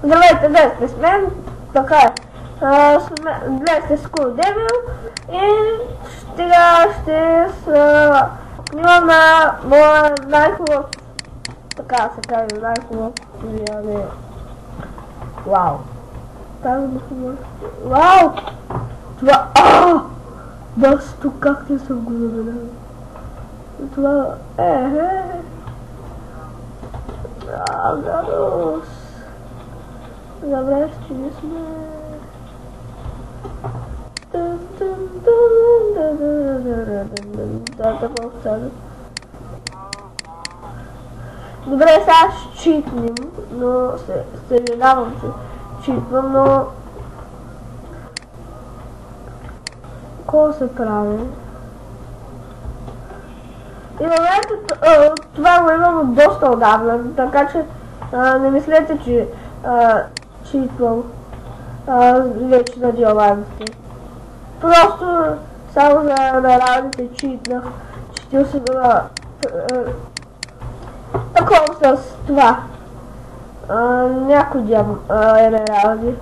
Здравейте, днес сте с мен, така е. Днес сте School Devil и сега ще снимам на моя най-хубав, така се каже, най-хубав влияние. Вау! Вау! Това, бас тук как не съм го забелязал. Това, гадост. Забравяш, че не сме. Добре, сега ще читнем, но съжалявам, че читвам, но какво се прави? И в момента това го имам доста отдавна, така че не мислете, че читвам вече на диамантите. Просто само за наградите читнах, четил се на такова с това. Някои емералди.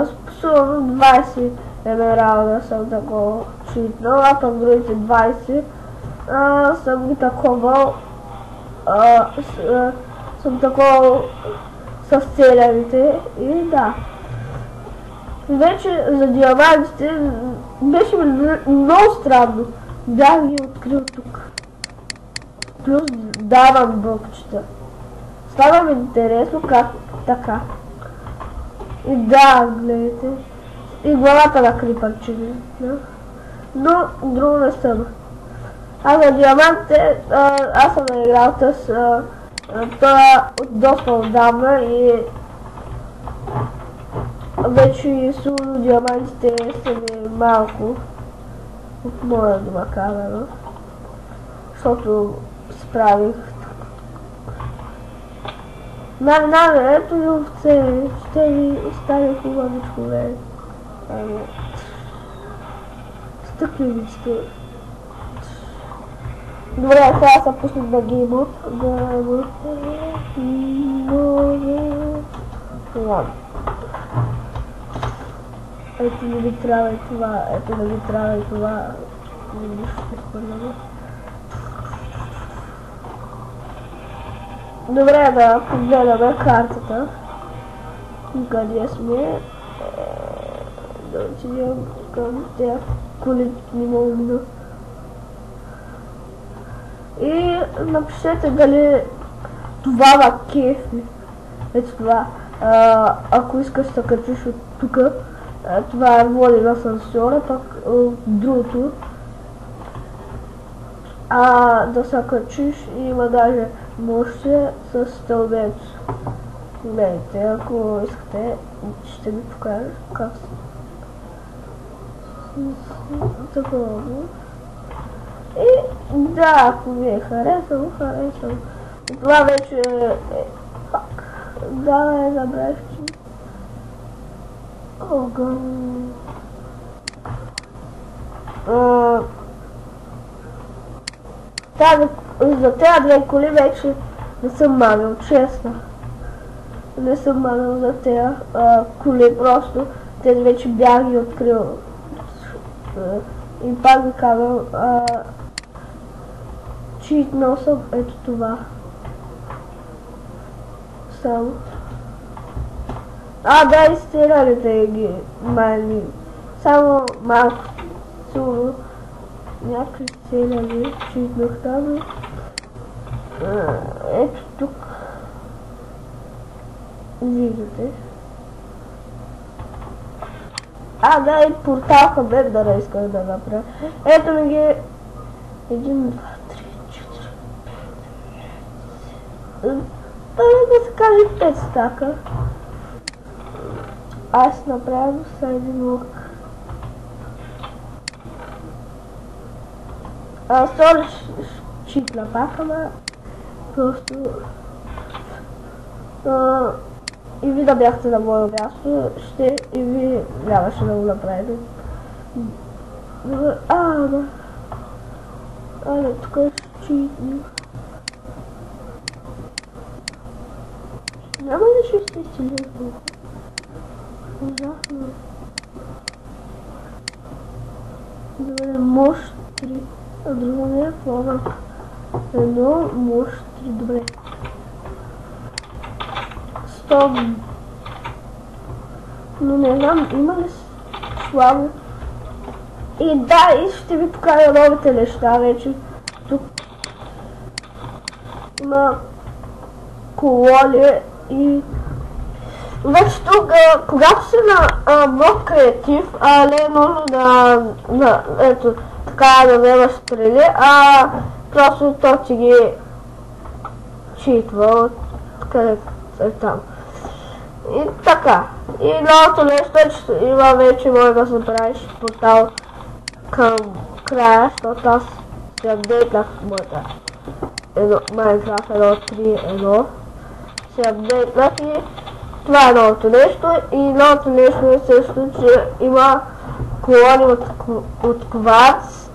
Способно 20 емералда съм такова читнал, а пък другите 20 съм ги таковал съм такова с целяните и да. Вече за диамантите беше много странно. Бях ги открил тук. Плюс давам блокчета. Става ми интересно как така. И да, гледайте. И главата на крипърчили. Но друго не съм. А за диамантите аз съм наиграл с това доста отдавна и вече соло диамантите са ми малко от моя дома камера, защото справих. Ето и овце, ще ви оставя хубавичко време. Стъкливичите. Добре, сега са пуснат да ги имат. Ето не ви трябва и това, ето не ви трябва и това. Добре, да погледаме картата. Къде сме? Да отидем към тези колите не мога да. И напишете дали това ва кефи. Ето това. Ако искаш да качиш от тук, това е води на асансьора, пък другото. Да се качиш и има даже мощие с стълбец. Гледайте, ако искате, ще ви покажа как се. Такова. И да, ако ви е харесало. Това вече фак. Да, забравих, че огън. За тези две коли вече не съм мамил, честно. Не съм мамил за тези коли, просто тези вече бях ги открил. И пак ви казвам, читнал съм ето това. Само. Да, и стиралите ги майни. Само малко. Сигурно. Някакви стирали читнах там. Ето тук. Виждате. Да, и портал към Ендера исках да направя. Ето ми ги 1, 2, 3, 4, 5, да се каже 5 стака. Аз направям с един лук. Сори читна пак, ама просто и ви да бяхте на моето място, и ви нямаше да го направите. Да. Тук е читно. Няма ли ще се изцелиш? Ужасно. Добре, мощ 3. А друго не е плана. Едно, мощ 3, добре. 100. Но не знам, има ли слабо? И да, и ще ви покажа новите неща вече. Тук има колони и вече тук, когато си на мод креатив, не е нужно да ето така да вземаш стрели, просто то ти ги читва от където е там. И така. И новото нещо е, че има вече може да се правиш портал към края, защото аз се апдейтнах моята Minecraft 1.3.1. Се апдейтнах и това е новото нещо. И новото нещо е също, че има колони от кварц.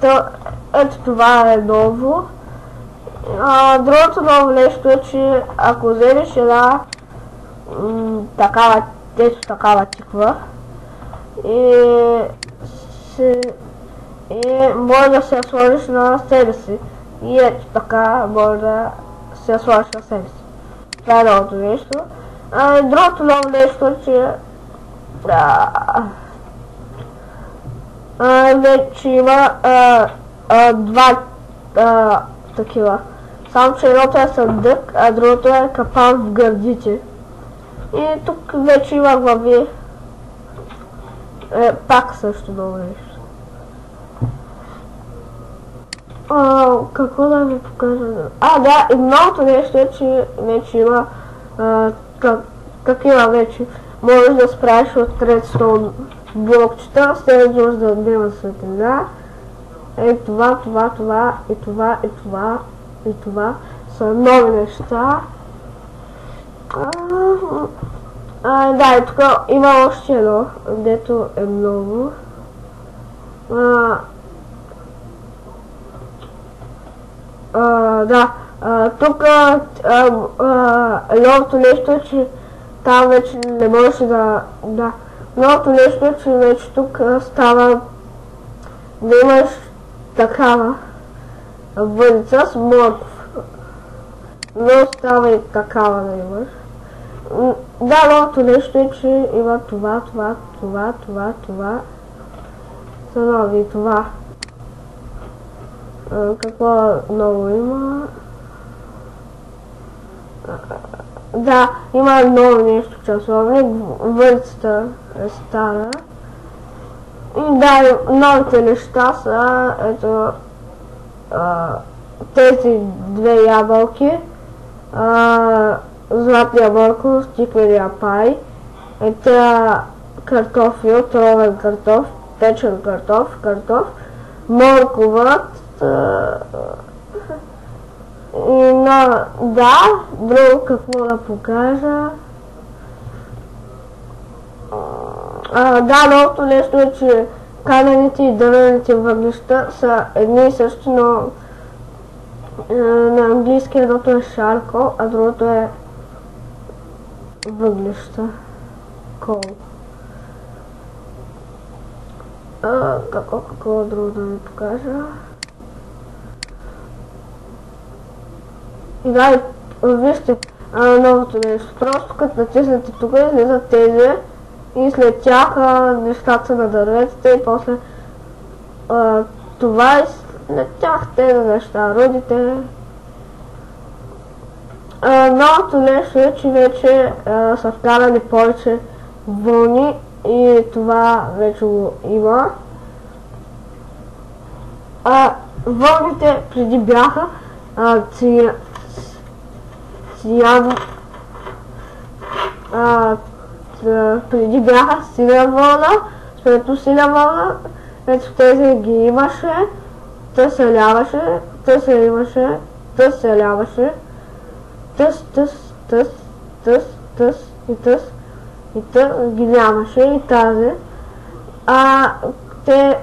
Ето това е ново. Другото ново нещо е, че ако вземеш една такава тиква и може да се я сложиш на себе си. И ето така може да се я сложиш на себе си. Това е новото нещо. Другото ново нещо е, че вече има два такива. Само че едното е съндък, а другото е капан в гърдите. И тук вече има глави. Пак също много нещо. Какво да ви покажа? Да, и новото нещо е, че вече има такива вече. Можеш да справиш от редстоун блокчета, след може да отнема светлина. Това и това са нови неща. Да, и тук има още едно, дето е много. Тук новото нещо е, че там вече не можеше да... Новото нещо е, че вече тук става да имаш такава въдица с морков. Но става и такава да имаш. Да, новото нещо е, че има това. Са нови и това. Какво ново има? Да, има ново нещо часовник. Въдицата е стара. И да, новите неща са ето тези две ябълки. Златния морков, стикления пай, картофил, тровен картоф, печен картоф, морковът и друго какво да покажа. Новото нещо е, че камените и дървените въглища са едни и същи, но на английски едното е шарко, а другото е въглища. Кол. Какво друго да ви покажа? И да, вижте новото нещо. Просто като натиснете тук излизат тези и след тях нещата са на дърветата и после това и след тях тези неща, рудите. Новото нещо е, че вече са вкарани повече вълни и това вече го има. Вълните преди бяха преди бяха синя вълна, след синя вълна, ето тези ги имаше, тъс се ляваше, тъс се имаше, тъс се ляваше, тъс и тъс ги нямаше и тази. Тази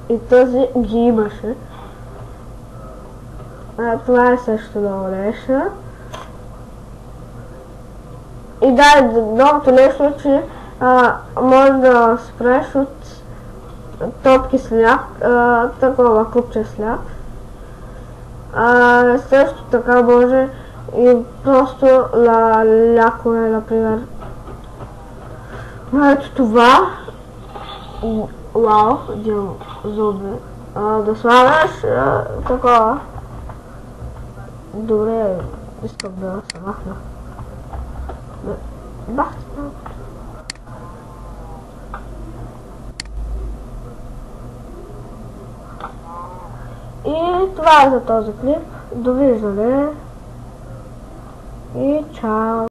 и тази ги имаше. Това е също много нещо. И да, другото нещо е, че може да спреш от топки сляп, такова купче сляп. Също така може и просто лякове, например. Ето това. Вау, един зуби. Да слагаш такова. Добре, искам да се махна. Бахте малко. И това е за този клип. Довиждане. И чао!